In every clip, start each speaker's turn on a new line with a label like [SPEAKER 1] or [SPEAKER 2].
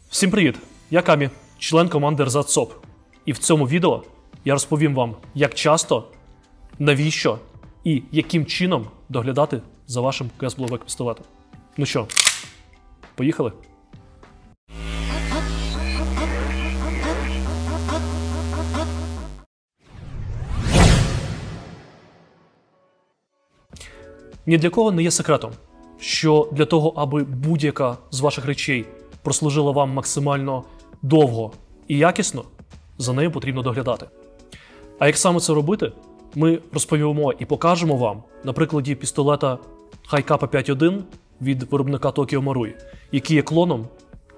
[SPEAKER 1] Всім привіт! Я Камі, член команди RZSOP. І в цьому відео я розповім вам, як часто, навіщо і яким чином доглядати за вашим Casblow пістолетом. Ну що, поїхали? Ні для кого не є секретом, що для того, аби будь-яка з ваших речей прослужила вам максимально довго і якісно, за нею потрібно доглядати. А як саме це робити, ми розповімо і покажемо вам на прикладі пістолета Hi-Capa 5.1 від виробника Tokyo Marui, який є клоном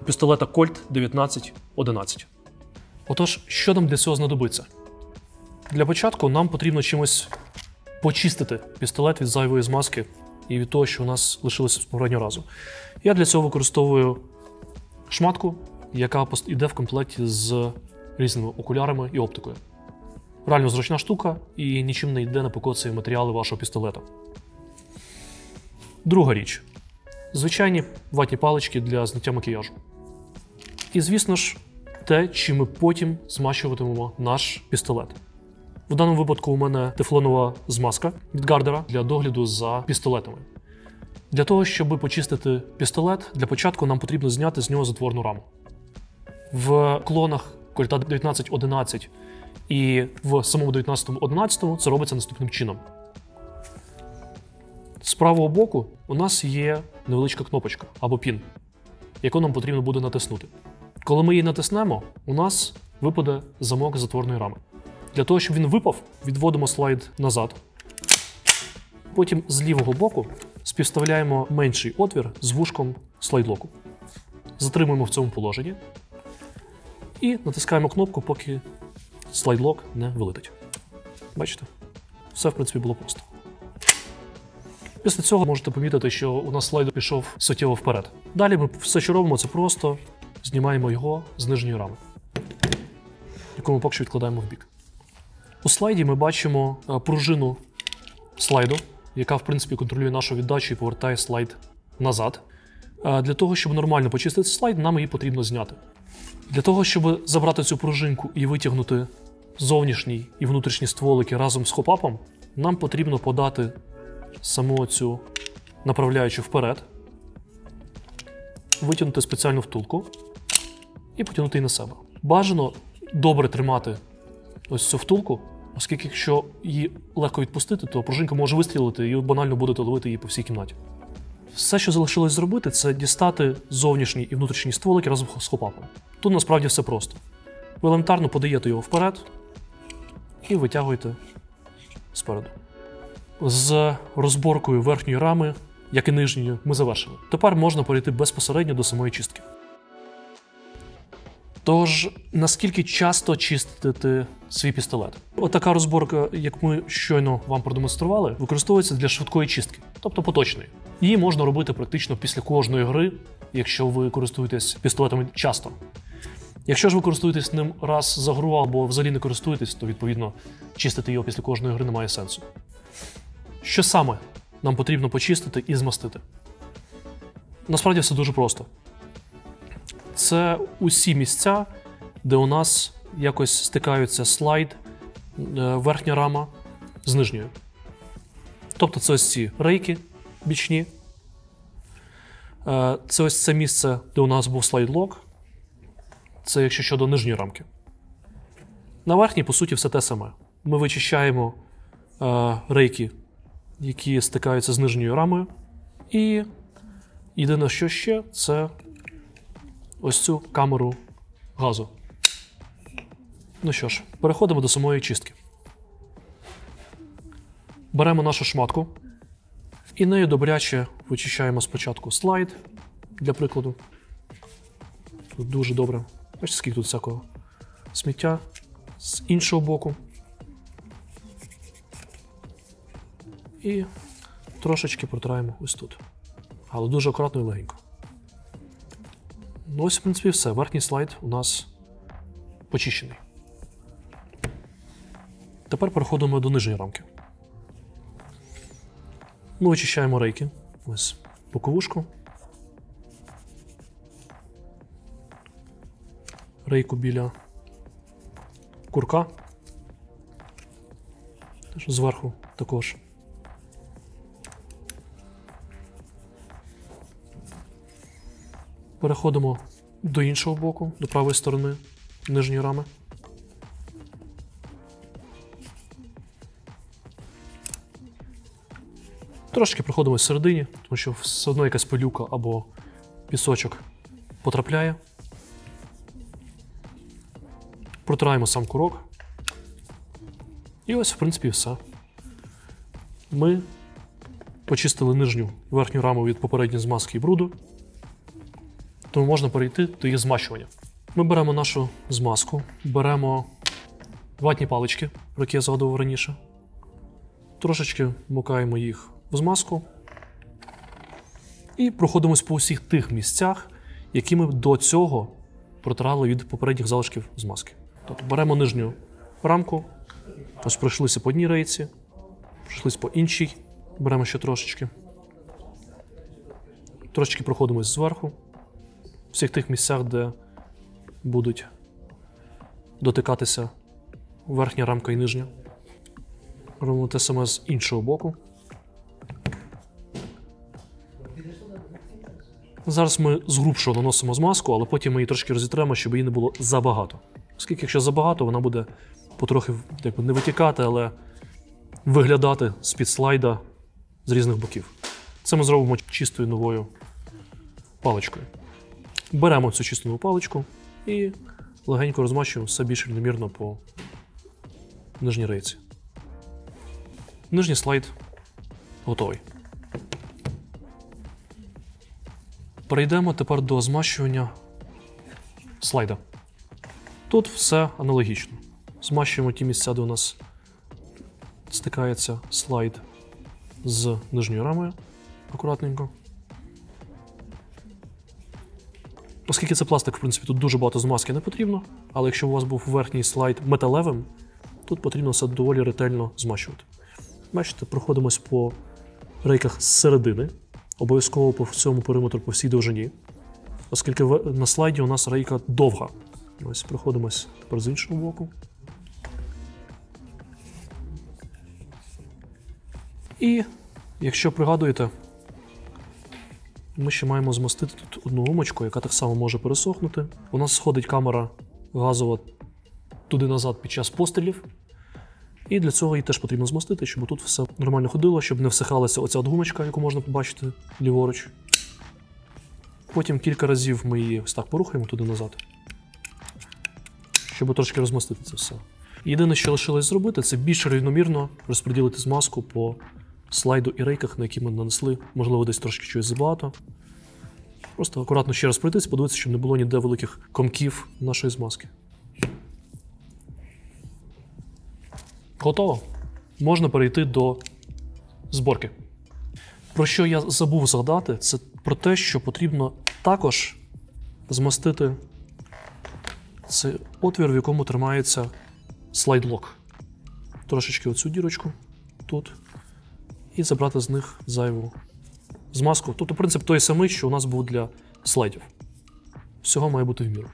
[SPEAKER 1] пістолета Colt 1911. Отож, що нам для цього знадобиться? Для початку нам потрібно чимось почистити пістолет від зайвої змазки і від того, що у нас лишилося з попереднього разу. Я для цього використовую шматку, яка йде в комплекті з різними окулярами і оптикою. Реально зручна штука і нічим не йде на покоцує матеріали вашого пістолета. Друга річ. Звичайні ватні палички для зняття макіяжу. І, звісно ж, те, чим ми потім змащуватимемо наш пістолет. В даному випадку у мене тефлонова змазка від Гардера для догляду за пістолетами. Для того, щоб почистити пістолет, для початку нам потрібно зняти з нього затворну раму. В клонах Colt 1911 і в самому 1911 це робиться наступним чином. З правого боку у нас є невеличка кнопочка або пін, яку нам потрібно буде натиснути. Коли ми її натиснемо, у нас випаде замок затворної рами. Для того, щоб він випав, відводимо слайд назад. Потім з лівого боку співставляємо менший отвір з вушком слайдлоку. Затримуємо в цьому положенні і натискаємо кнопку, поки слайдлок не вилетить. Бачите? Все, в принципі, було просто. Після цього можете помітити, що у нас слайд пішов суттєво вперед. Далі ми все, що робимо, це просто знімаємо його з нижньої рами, яку ми поки що відкладаємо в бік. У слайді ми бачимо пружину слайду, яка, в принципі, контролює нашу віддачу і повертає слайд назад. Для того, щоб нормально почистити слайд, нам її потрібно зняти. Для того, щоб забрати цю пружинку і витягнути зовнішній і внутрішні стволики разом з хопапом, нам потрібно подати саму цю направляючу вперед, витягнути спеціальну втулку і потягнути її на себе. Бажано добре тримати ось цю втулку, оскільки якщо її легко відпустити, то пружинка може вистрілити і банально будете ловити її по всій кімнаті. Все, що залишилось зробити, це дістати зовнішній і внутрішній стволики разом з хопапом. Тут насправді все просто. Ви елементарно подаєте його вперед і витягуєте спереду. З розборкою верхньої рами, як і нижньої, ми завершили. Тепер можна перейти безпосередньо до самої чистки. Тож, наскільки часто чистити свій пістолет? Отака розборка, як ми щойно вам продемонстрували, використовується для швидкої чистки, тобто поточної. Її можна робити практично після кожної гри, якщо ви користуєтесь пістолетами часто. Якщо ж ви користуєтесь ним раз за гру або взагалі не користуєтесь, то, відповідно, чистити його після кожної гри немає сенсу. Що саме нам потрібно почистити і змастити? Насправді все дуже просто. Це усі місця, де у нас якось стикаються слайд, верхня рама з нижньою. Тобто це ось ці рейки бічні, це ось це місце, де у нас був слайдлок, це якщо щодо нижньої рамки. На верхній, по суті, все те саме. Ми вичищаємо рейки, які стикаються з нижньою рамою, і єдине, що ще, це ось цю камеру газу. Ну що ж, переходимо до самої чистки. Беремо нашу шматку і нею добряче вичищаємо спочатку слайд, для прикладу. Тут дуже добре. Бачите, скільки тут всякого сміття. З іншого боку. І трошечки протираємо ось тут. Але дуже акуратно і легенько. Ну ось, в принципі, все. Верхній слайд у нас почищений. Тепер переходимо до нижньої рамки. Ми очищаємо рейки. Ось боковушку. рейку біля курка. Зверху також. Переходимо до іншого боку, до правої сторони нижньої рами. Трошки проходимо всередині, тому що все одно якась пилюка або пісочок потрапляє. Протираємо сам курок. І ось, в принципі, все. Ми почистили верхню раму від попередньої змазки і бруду, тому можна перейти до її змащування. Ми беремо нашу змазку, беремо ватні палички, про які я згадував раніше, трошечки вмикаємо їх в змазку і проходимось по усіх тих місцях, які ми до цього протирали від попередніх залишків змазки. Тобто беремо нижню рамку, ось пройшлися по одній рейці, пройшлися по іншій, беремо ще трошечки. Трошечки проходимось зверху, в всіх тих місцях, де будуть дотикатися верхня рамка і нижня. Робимо те саме з іншого боку. Зараз ми згрубшо наносимо змазку, але потім ми її трошки розітремо, щоб її не було забагато. Оскільки якщо забагато, вона буде потрохи якби не витікати, але виглядати з-під слайда з різних боків. Це ми зробимо чистою новою паличкою. Беремо цю чисту нову паличку і легенько розмащуємо все більш рівномірно по нижній рейці. Нижній слайд готовий. Перейдемо тепер до змащування слайда. Тут все аналогічно. Змащуємо ті місця, де у нас стикається слайд з нижньою рамою акуратненько. Оскільки це пластик, в принципі, тут дуже багато змазки не потрібно, але якщо у вас був верхній слайд металевим, тут потрібно все доволі ретельно змащувати. Бачите, проходимось по рейках зсередини, обов'язково по всьому периметру, по всій довжині, оскільки на слайді у нас рейка довга. Ось проходимось тепер з іншого боку. І, якщо пригадуєте, ми ще маємо змастити тут одну гумочку, яка так само може пересохнути. У нас сходить камера газова туди-назад під час пострілів. І для цього її теж потрібно змастити, щоб тут все нормально ходило, щоб не всихалася оця от гумочка, яку можна побачити ліворуч. Потім кілька разів ми її ось так порухаємо туди-назад, щоб трошки розмастити це все. Єдине, що лишилось зробити, це більш рівномірно розподілити змазку по слайду і рейках, на які ми нанесли. Можливо, десь трошки чогось забагато. Просто акуратно ще раз пройтись, подивитися, щоб не було ніде великих комків нашої змазки. Готово. Можна перейти до зборки. Про що я забув згадати, це про те, що потрібно також змастити цей отвір, в якому тримається слайд-лок. Трошечки оцю дірочку тут. І забрати з них зайву змазку. Тобто принцип той самий, що у нас був для слайдів. Всього має бути в міру.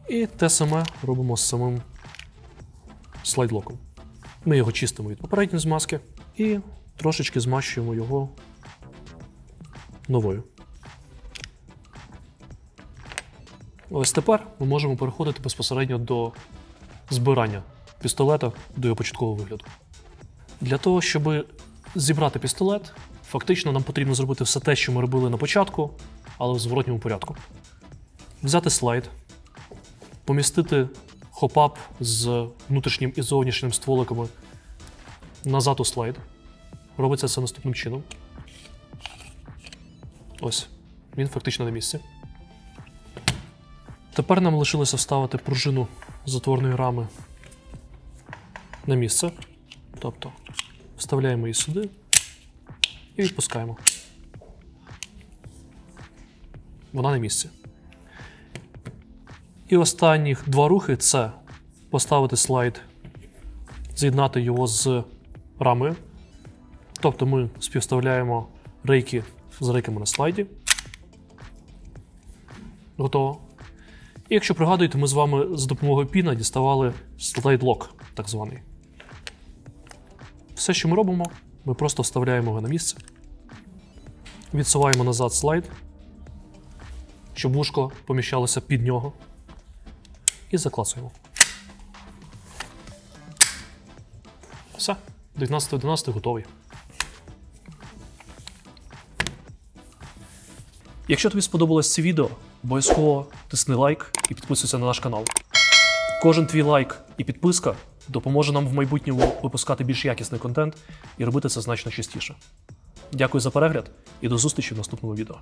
[SPEAKER 1] І те саме робимо з самим слайд-локом. Ми його чистимо від попередньої змазки і трошечки змащуємо його новою. Ось тепер ми можемо переходити безпосередньо до збирання пістолета, до його початкового вигляду. Для того, щоб зібрати пістолет, фактично нам потрібно зробити все те, що ми робили на початку, але в зворотньому порядку. Взяти слайд, помістити хопап з внутрішнім і зовнішнім стволиками назад у слайд. Робиться це наступним чином. Ось, він фактично на місці. Тепер нам лишилося вставити пружину затворної рами на місце. Тобто вставляємо її сюди і відпускаємо. Вона на місці. І останні два рухи – це поставити слайд, з'єднати його з рамою. Тобто ми співставляємо рейки з рейками на слайді. Готово. І якщо пригадуєте, ми з вами за допомогою піна діставали слайд-лок, так званий. Все, що ми робимо, ми просто вставляємо його на місце, відсуваємо назад слайд, щоб вушко поміщалося під нього, і заклацуємо. Все, 19.11 готовий. Якщо тобі сподобалось це відео, обов'язково тисни лайк і підписуйся на наш канал. Кожен твій лайк і підписка допоможе нам в майбутньому випускати більш якісний контент і робити це значно частіше. Дякую за перегляд і до зустрічі в наступному відео.